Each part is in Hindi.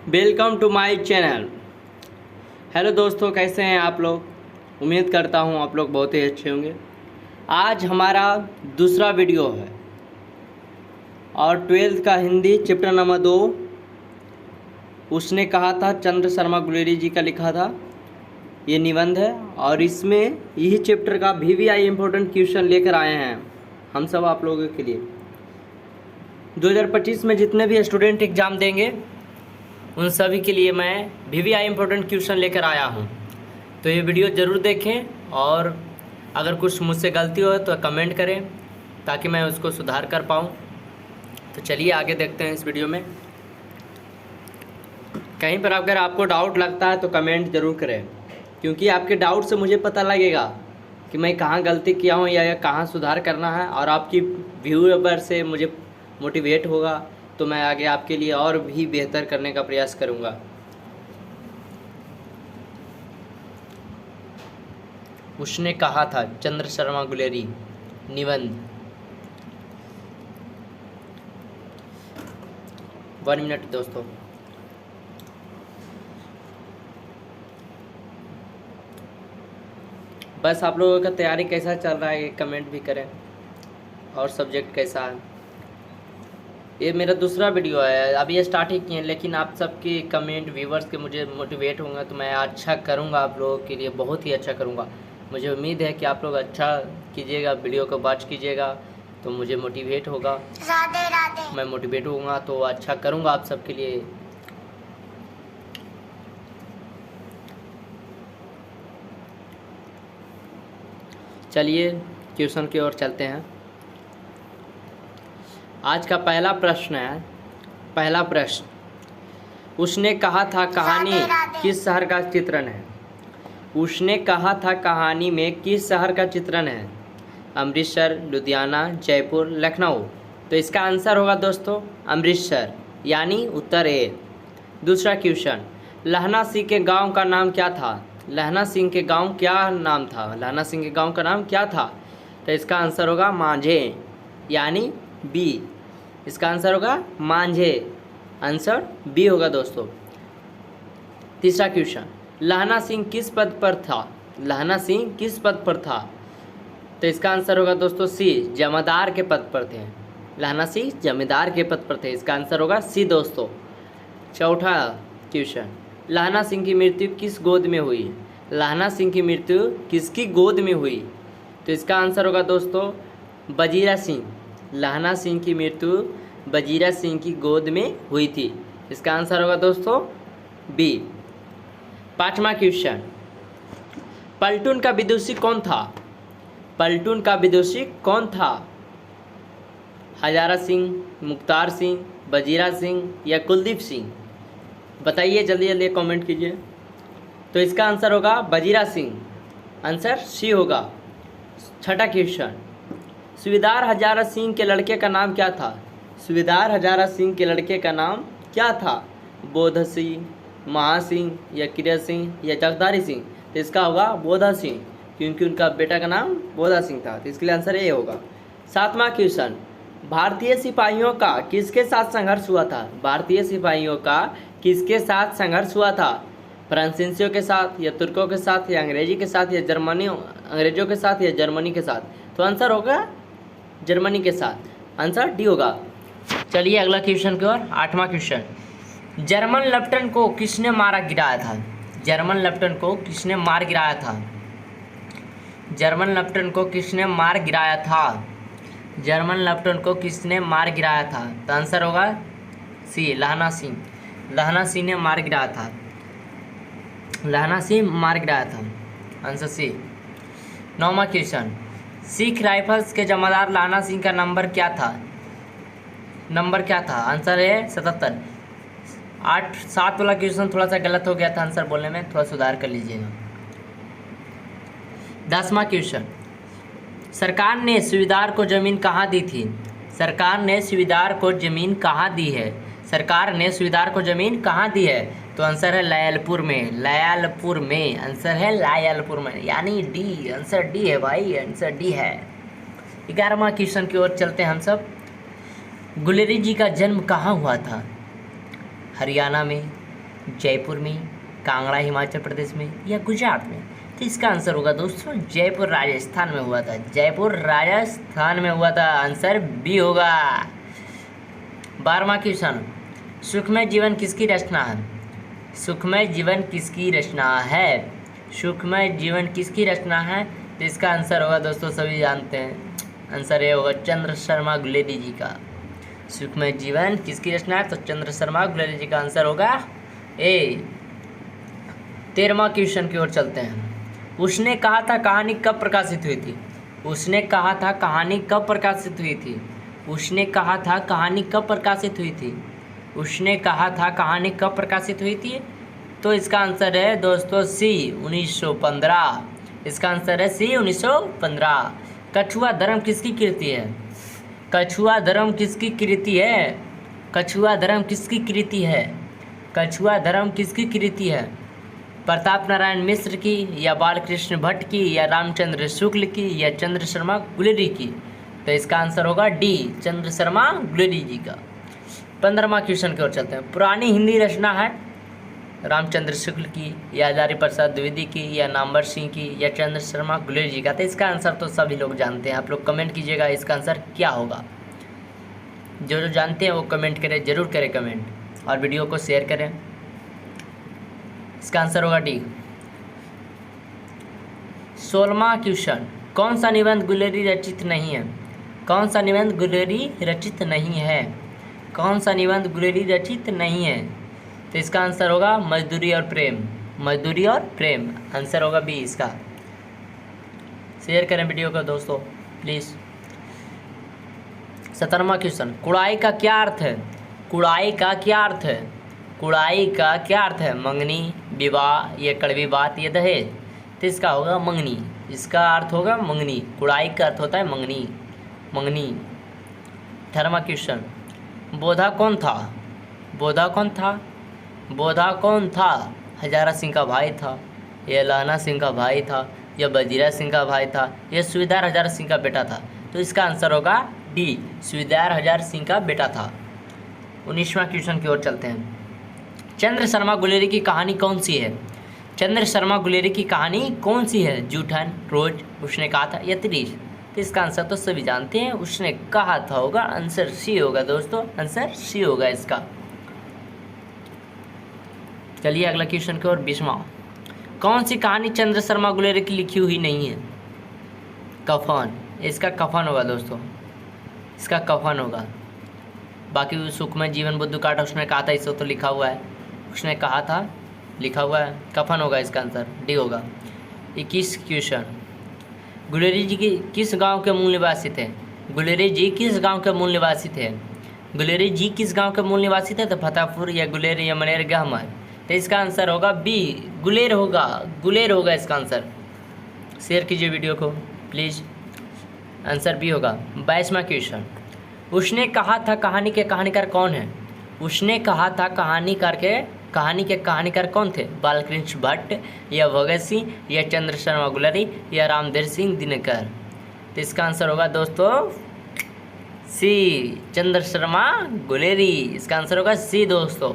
Welcome to my channel. Hello दोस्तों, कैसे हैं आप लोग। उम्मीद करता हूं आप लोग बहुत ही अच्छे होंगे। आज हमारा दूसरा वीडियो है और 12th का हिंदी चैप्टर नंबर 2 उसने कहा था, चंद्र शर्मा गुलेरी जी का लिखा था ये निबंध है। और इसमें यही चैप्टर का VVI इम्पोर्टेंट क्वेश्चन लेकर आए हैं हम सब आप लोगों के लिए। 2025 में जितने भी स्टूडेंट एग्ज़ाम देंगे उन सभी के लिए मैं VVI इम्पोर्टेंट क्वेश्चन लेकर आया हूं। तो ये वीडियो ज़रूर देखें और अगर कुछ मुझसे गलती हो तो कमेंट करें ताकि मैं उसको सुधार कर पाऊँ। तो चलिए आगे देखते हैं इस वीडियो में। कहीं पर अगर आपको डाउट लगता है तो कमेंट ज़रूर करें, क्योंकि आपके डाउट से मुझे पता लगेगा कि मैं कहाँ गलती किया हूँ या कहाँ सुधार करना है। और आपकी व्यूअर से मुझे मोटिवेट होगा तो मैं आगे आपके लिए और भी बेहतर करने का प्रयास करूँगा। उसने कहा था, चंद्र शर्मा गुलेरी निबंध। 1 मिनट दोस्तों। बस आप लोगों का तैयारी कैसा चल रहा है ये कमेंट भी करें, और सब्जेक्ट कैसा है। ये मेरा दूसरा वीडियो है, अभी ये स्टार्ट ही किए हैं, लेकिन आप सबके कमेंट व्यूवर्स के मुझे मोटिवेट होंगे तो मैं अच्छा करूँगा आप लोगों के लिए, बहुत ही अच्छा करूँगा। मुझे उम्मीद है कि आप लोग अच्छा कीजिएगा, वीडियो को वॉच कीजिएगा तो मुझे मोटिवेट होगा। राधे राधे। मैं मोटिवेट होऊंगा तो अच्छा करूँगा आप सबके लिए। चलिए क्वेश्चन की ओर चलते हैं। आज का पहला प्रश्न है। पहला प्रश्न, उसने कहा था कहानी किस शहर का चित्रण है। उसने कहा था कहानी में किस शहर का चित्रण है। अमृतसर, लुधियाना, जयपुर, लखनऊ। तो इसका आंसर होगा दोस्तों अमृतसर, यानी उत्तर ए। दूसरा क्वेश्चन, लहना सिंह के गांव का नाम क्या था। लहना सिंह के गांव क्या नाम था। लहना सिंह के गांव का नाम क्या था। तो इसका आंसर होगा मांझे, यानी बी। इसका आंसर होगा मांझे, आंसर बी होगा दोस्तों। तीसरा क्वेश्चन, लहना सिंह किस पद पर था। लहना सिंह किस पद पर था। तो इसका आंसर होगा दोस्तों सी, जमींदार के पद पर थे। लहना सिंह जमींदार के पद पर थे, इसका आंसर होगा सी दोस्तों। चौथा क्वेश्चन, लहना सिंह की मृत्यु किस गोद में हुई। लहना सिंह की मृत्यु किसकी गोद में हुई। तो इसका आंसर होगा दोस्तों वजीरा सिंह। लहना सिंह की मृत्यु वजीरा सिंह की गोद में हुई थी, इसका आंसर होगा दोस्तों बी। पांचवा क्वेश्चन, पलटून का विदुषी कौन था। पलटून का विदुषी कौन था। हजारा सिंह, मुख्तार सिंह, वजीरा सिंह या कुलदीप सिंह। बताइए जल्दी जल्दी कमेंट कीजिए। तो इसका आंसर होगा वजीरा सिंह, आंसर सी होगा। छठा क्वेश्चन, सूबेदार हजारा सिंह के लड़के का नाम क्या था। सूबेदार हजारा सिंह के लड़के का नाम क्या था। बोधा सिंह, महासिंह या किरण सिंह या जगदारी सिंह। तो इसका होगा बोधा सिंह, क्योंकि उनका बेटा का नाम बोधा सिंह था, तो इसके लिए आंसर ये होगा। सातवां क्वेश्चन, भारतीय सिपाहियों का किसके साथ संघर्ष हुआ था। भारतीय सिपाहियों का किसके साथ संघर्ष हुआ था। फ्रांसीसियों के साथ या तुर्कों के साथ या अंग्रेजी के साथ या अंग्रेजों के साथ या जर्मनी के साथ। तो आंसर होगा जर्मनी के साथ, आंसर डी होगा। चलिए अगला क्वेश्चन की ओर। आठवां क्वेश्चन, जर्मन लेफ्टिनेंट को किसने मारा गिराया था। जर्मन लेफ्टिनेंट को किसने मार गिराया था। जर्मन लेफ्टिनेंट को किसने मार गिराया था। जर्मन लेफ्टिनेंट को किसने मार गिराया था। तो आंसर होगा सी, लहना सिंह। लहना सिंह ने मार गिराया था। लहना सिंह मार गिराया था, आंसर सी। नौवां क्वेश्चन, सिख राइफल्स के जमादार लहना सिंह का नंबर क्या था। नंबर क्या था, आंसर है 77। 7 वाला क्वेश्चन थोड़ा सा गलत हो गया था आंसर बोलने में, थोड़ा सुधार कर लीजिएगा। 10वां क्वेश्चन, सरकार ने सूबेदार को जमीन कहाँ दी थी। सरकार ने सूबेदार को जमीन कहाँ दी है। सरकार ने सूबेदार को जमीन कहाँ दी है। तो आंसर है लायलपुर में। लायलपुर में, आंसर है लायलपुर में, यानी डी, आंसर डी है भाई, आंसर डी है। 11वां क्वेश्चन की ओर चलते हैं हम सब। गुलेरी जी का जन्म कहाँ हुआ था। हरियाणा में, जयपुर में, कांगड़ा हिमाचल प्रदेश में या गुजरात में? तो इसका आंसर होगा दोस्तों जयपुर राजस्थान में हुआ था। जयपुर राजस्थान में हुआ था, आंसर बी होगा। 12वां क्वेश्चन, सुखमय जीवन किसकी रचना है? सुखमय जीवन किसकी रचना है? सुखमय जीवन किसकी रचना है? तो इसका आंसर होगा दोस्तों, सभी जानते हैं, आंसर ये होगा चंद्र शर्मा गुलेरी जी का। सुखमय जीवन किसकी रचना है? तो चंद्र शर्मा गुलेरी जी का आंसर होगा ए। 13वां क्वेश्चन की ओर चलते हैं। उसने कहा था कहानी कब प्रकाशित हुई थी? उसने कहा था कहानी कब प्रकाशित हुई थी? उसने कहा था कहानी कब प्रकाशित हुई थी? उसने कहा था कहानी कब प्रकाशित हुई थी? तो इसका आंसर है दोस्तों सी 1915। इसका आंसर है सी 1915। कछुआ धर्म किसकी कृति है? कछुआ धर्म किसकी कृति है? कछुआ धर्म किसकी कृति है? कछुआ धर्म किसकी कृति है? प्रताप नारायण मिश्र की या बालकृष्ण भट्ट की या रामचंद्र शुक्ल की या चंद्र शर्मा गुलेरी की? तो इसका आंसर होगा डी, चंद्र शर्मा गुलेरी जी का। 15वां क्वेश्चन की ओर चलते हैं। पुरानी हिंदी रचना है रामचंद्र शुक्ल की या हजारी प्रसाद द्विवेदी की या नामवर सिंह की या चंद्र शर्मा गुलेरी जी का? तो इसका आंसर तो सभी लोग जानते हैं, आप लोग कमेंट कीजिएगा इसका आंसर क्या होगा। जो जो जानते हैं वो कमेंट करें, जरूर करें कमेंट, और वीडियो को शेयर करें। इसका आंसर होगा डी। 16वां क्वेश्चन, कौन सा निबंध गुलेरी रचित नहीं है? कौन सा निबंध गुलेरी रचित नहीं है? कौन सा निबंध गुलेरी रचित नहीं है? तो इसका आंसर होगा मजदूरी और प्रेम। मजदूरी और प्रेम, आंसर होगा बी इसका। शेयर करें वीडियो को दोस्तों प्लीज़। 17वां क्वेश्चन, कुड़ाई का क्या अर्थ है? कुड़ाई का क्या अर्थ है? कुड़ाई का क्या अर्थ है? मंगनी, विवाह, या कड़वी बात, या दहेज? तो इसका होगा मंगनी। इसका अर्थ होगा मंगनी। कुड़ाई का अर्थ होता है मंगनी, मंगनी। 18वां क्वेश्चन, बोधा कौन था? बोधा कौन था? बोधा कौन था? हजारा सिंह का भाई था, या लाना सिंह का भाई था, या बजीरा सिंह का भाई था, या सूबेदार हजारा सिंह का बेटा था? तो इसका आंसर होगा डी, सूबेदार हजारा सिंह का बेटा था। 19वां क्वेश्चन की ओर चलते हैं। चंद्र शर्मा गुलेरी की कहानी कौन सी है? चंद्र शर्मा गुलेरी की कहानी कौन सी है? जूठन, रोज, उसने कहा था, या तिरीश? तो इसका आंसर तो सभी जानते हैं, उसने कहा था होगा, आंसर सी होगा दोस्तों, आंसर सी होगा इसका। चलिए अगला क्वेश्चन की ओर। 20वां, कौन सी कहानी चंद्र शर्मा गुलेरी की लिखी हुई नहीं है? कफन, इसका कफन होगा दोस्तों, इसका कफन होगा। बाकी सुखमय जीवन बुद्धू काटा उसने कहा था, इसको तो लिखा हुआ है, उसने कहा था लिखा हुआ है, कफन होगा इसका आंसर, डी होगा। 21 क्वेश्चन, गुलेरी जी की किस गांव के मूल निवासी थे? गुलेरी जी किस गांव के मूल निवासी थे? गुलेरी जी किस गांव के मूल निवासी थे? तो फतेहपुर, या गुलेर, या मनेर, गहमर? तो इसका आंसर होगा बी, गुलेर होगा, गुलेर होगा इसका आंसर। शेयर कीजिए वीडियो को प्लीज़, आंसर बी होगा। 22वां क्वेश्चन, उसने कहा था कहानी के कहानीकार कौन है? उसने कहा था कहानी के कहानीकार कौन थे? बालकृष्ण भट्ट, या भगत सिंह, या चंद्र शर्मा गुलेरी, या रामधीर सिंह दिनकर? तो इसका आंसर होगा दोस्तों सी, चंद्र शर्मा गुलेरी। इसका आंसर होगा सी दोस्तों।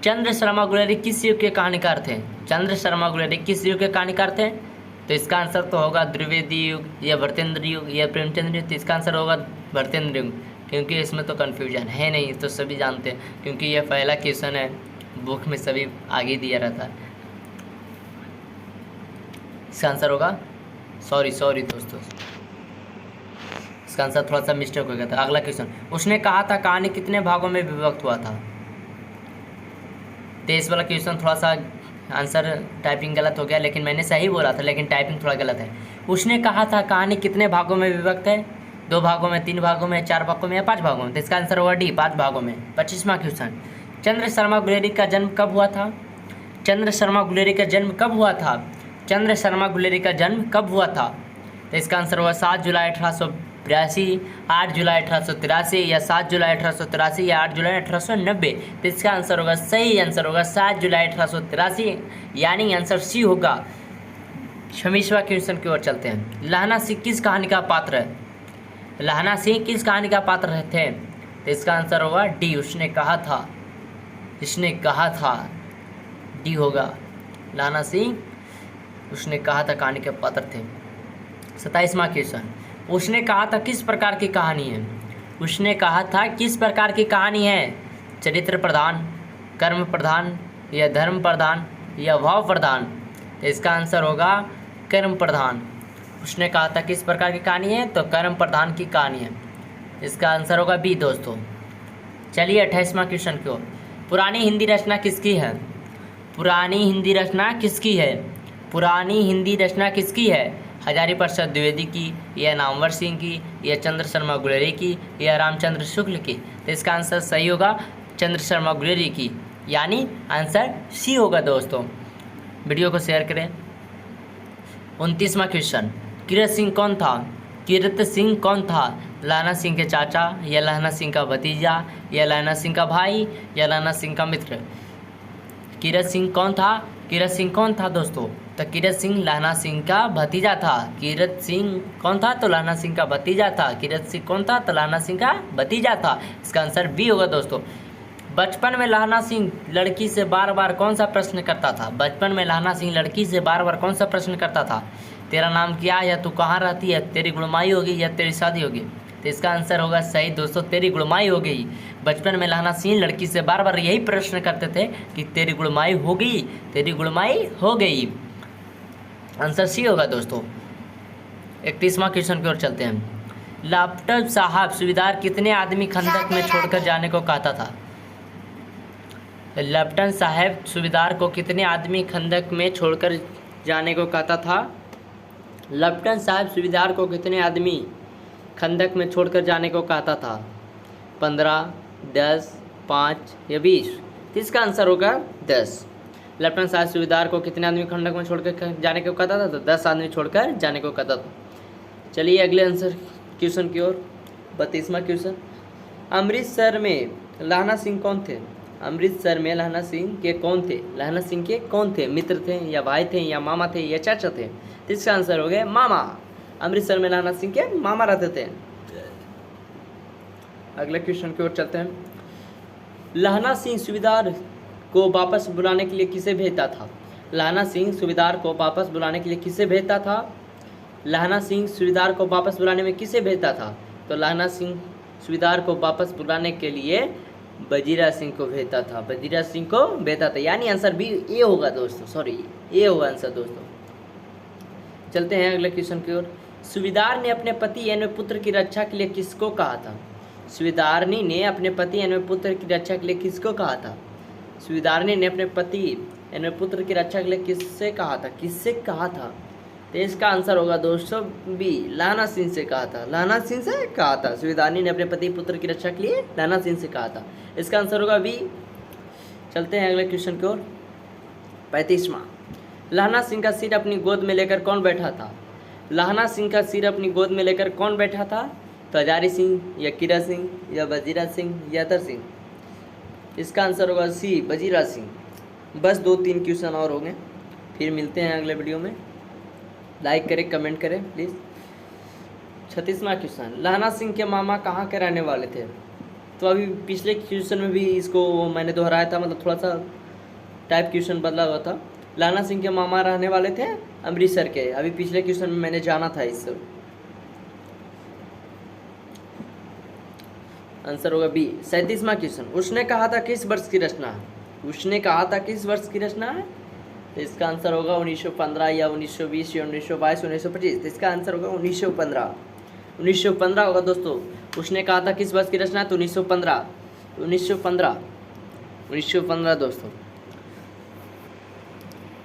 चंद्र शर्मा गुलेरी किस युग के कहानीकार थे? चंद्र शर्मा गुलेरी किस युग के कहानीकार थे? तो इसका आंसर तो होगा द्विवेदी युग, या भरतेंद्र युग, या प्रेमचंद्र युग? तो इसका आंसर होगा भरतेंद्र युग, क्योंकि इसमें तो कन्फ्यूजन है नहीं, तो सभी जानते हैं, क्योंकि यह पहला क्वेश्चन है, बुक में सभी आगे दिया रहता है। इसका आंसर होगा सॉरी दोस्तों, इसका आंसर थोड़ा सा मिस्टेक हो गया था। अगला क्वेश्चन, उसने कहा था कहानी कितने भागों में विभक्त हुआ था? 23 वाला क्वेश्चन थोड़ा सा आंसर टाइपिंग गलत हो गया, लेकिन मैंने सही बोला था, लेकिन टाइपिंग थोड़ा गलत है। उसने कहा था कहानी कितने भागों में विभक्त है? 2 भागों में, 3 भागों में, 4 भागों में, या 5 भागों में? तो इसका आंसर होगा डी, 5 भागों में। 25वां क्वेश्चन, चंद्र शर्मा गुलेरी का जन्म कब हुआ था? चंद्र शर्मा गुलेरी का जन्म कब हुआ था? चंद्र शर्मा गुलेरी का जन्म कब हुआ था? तो इसका आंसर होगा 7 जुलाई 1882, 8 जुलाई 1883, या 7 जुलाई 1883, या 8 जुलाई 1890? तो इसका आंसर होगा, सही आंसर होगा 7 जुलाई 1883, यानी आंसर सी होगा। 26वां क्वेश्चन की ओर चलते हैं। लहना सिंह किस कहानी का पात्र है? लहना सिंह किस कहानी का पात्र थे? तो इसका आंसर होगा डी, उसने कहा था। इसने कहा था, डी होगा लहना सिंह, उसने कहा था कहानी के पात्र थे। 27वां क्वेश्चन, उसने कहा था किस प्रकार की कहानी है? उसने कहा था किस प्रकार की कहानी है? चरित्र प्रधान, कर्म प्रधान, या धर्म प्रधान, या भाव प्रधान? तो इसका आंसर होगा कर्म प्रधान। उसने कहा था किस प्रकार की कहानी है? तो कर्म प्रधान की कहानी है। इसका आंसर होगा बी दोस्तों। चलिए 28वां क्वेश्चन की ओर। पुरानी हिंदी रचना किसकी है? पुरानी हिंदी रचना किसकी है? पुरानी हिंदी रचना किसकी है? हजारी प्रसाद द्विवेदी की, या नामवर सिंह की, या चंद्र शर्मा गुलेरी की, या रामचंद्र शुक्ल की? तो इसका आंसर सही होगा चंद्र शर्मा गुलेरी की, यानी आंसर सी होगा दोस्तों। वीडियो को शेयर करें। 29वां क्वेश्चन, कीरत सिंह कौन था? कीरत सिंह कौन था? लहना सिंह के चाचा, या लहना सिंह का भतीजा, या लहना सिंह का भाई, या लहना सिंह का मित्र? कीरत सिंह कौन था? कीरत सिंह कौन था दोस्तों? तो कीरत सिंह लहना सिंह का भतीजा था। कीरत सिंह कौन था? तो लहना सिंह का भतीजा था। कीरत सिंह कौन था? तो लहना सिंह का भतीजा था। इसका आंसर बी होगा दोस्तों। बचपन में लहना सिंह लड़की से बार बार कौन सा प्रश्न करता था? बचपन में लहना सिंह लड़की से बार बार कौन सा प्रश्न करता था? तेरा नाम क्या है, या तू कहाँ रहती है, तेरी गुड़माई होगी, या तेरी शादी होगी? तो इसका आंसर होगा सही दोस्तों, तेरी गुड़माई हो गई। बचपन में लहना सिंह लड़की से बार बार यही प्रश्न करते थे कि तेरी गुड़माई हो गई, तेरी गुड़माई हो गई। आंसर सी होगा दोस्तों। 31वां क्वेश्चन की ओर चलते हैं। लेफ्टिनेंट साहब सूबेदार कितने आदमी खंदक में छोड़कर जाने को कहता था? लेफ्टिनेंट साहब सूबेदार को कितने आदमी खंदक में छोड़कर जाने को कहता था? लेफ्टिनेंट साहब सूबेदार को कितने आदमी खंदक में छोड़कर जाने को कहता था? 15, 10, 5 या 20? इसका आंसर होगा 10। लेफ्टिनेंट साहब सूबेदार को कितने आदमी खंदक में छोड़कर जाने को कहता था? तो 10 आदमी छोड़कर जाने को कहता था। चलिए अगले आंसर क्वेश्चन की ओर। 32वां क्वेश्चन, अमृतसर में लहना सिंह कौन थे? अमृतसर में लहना सिंह के कौन थे? लहना सिंह के कौन थे? मित्र थे, या भाई थे, या मामा थे, या चाचा थे? तो इसका आंसर हो गया मामा। अमृतसर में लहना सिंह के मामा रहते थे। अगले क्वेश्चन की ओर चलते हैं। लहना सिंह सूबेदार को वापस बुलाने के लिए किसे भेजता था? लहना सिंह सूबेदार को वापस बुलाने के लिए किसे भेजता था? लहना सिंह सूबेदार को वापस बुलाने में किसे भेजता था? तो लहना सिंह सूबेदार को वापस बुलाने के लिए वजीरा सिंह को भेजता था। वजीरा सिंह को भेजता था, यानी आंसर बी ए होगा दोस्तों। सॉरी, ए होगा आंसर दोस्तों। चलते हैं अगले क्वेश्चन की ओर। सूबेदार ने अपने पति यानी पुत्र की रक्षा के लिए किसको कहा था? सूबेदारनी ने अपने पति यानी पुत्र की रक्षा के लिए किसको कहा था? सूबेदारनी ने अपने पति यानी पुत्र की रक्षा के लिए किससे कहा था? किससे कहा था? तो इसका आंसर होगा दोस्तों बी, लहना सिंह से कहा था। लहना सिंह से कहा था। सूबेदारनी ने अपने पति पुत्र की रक्षा के लिए लहना सिंह से कहा था। इसका आंसर होगा बी। चलते हैं अगले क्वेश्चन की ओर। 35वां, लहना सिंह का सिर अपनी गोद में लेकर कौन बैठा था? लहना सिंह का सिर अपनी गोद में लेकर कौन बैठा था? तो हजारी सिंह, या कीरत सिंह, या वजीरा सिंह, या अतर सिंह? इसका आंसर होगा सी, वजीरा सिंह। बस 2-3 क्वेश्चन और हो गए, फिर मिलते हैं अगले वीडियो में। लाइक करें, कमेंट करें प्लीज़। 36वां क्वेश्चन, लहना सिंह के मामा कहाँ के रहने वाले थे? तो अभी पिछले क्वेश्चन में भी इसको मैंने दोहराया था, मतलब थोड़ा सा टाइप क्वेश्चन बदला हुआ था। लहना सिंह के मामा रहने वाले थे अमृतसर के। अभी पिछले क्वेश्चन में मैंने जाना था इससे। आंसर होगा बी। 37वां क्वेश्चन, उसने कहा था किस वर्ष की रचना है? उसने कहा था किस वर्ष की रचना है? तो इसका आंसर होगा 1915, या 1920, या 1922, 1925। तो इसका आंसर होगा 1915। 1915 होगा दोस्तों। उसने कहा था किस वर्ष की रचना है? तो 1915। 1915 दोस्तों।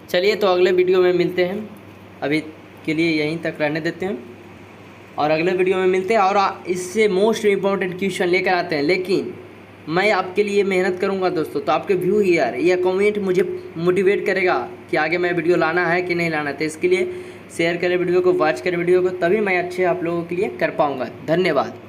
चलिए तो अगले वीडियो में मिलते हैं। अभी के लिए यहीं तक रहने देते हैं और अगले वीडियो में मिलते हैं और इससे मोस्ट इम्पॉर्टेंट क्वेश्चन लेकर आते हैं। लेकिन मैं आपके लिए मेहनत करूंगा दोस्तों, तो आपके व्यू यार या कमेंट मुझे मोटिवेट करेगा कि आगे मैं वीडियो लाना है कि नहीं लाना है। तो इसके लिए शेयर करें वीडियो को, वॉच करें वीडियो को, तभी मैं अच्छे आप लोगों के लिए कर पाऊँगा। धन्यवाद।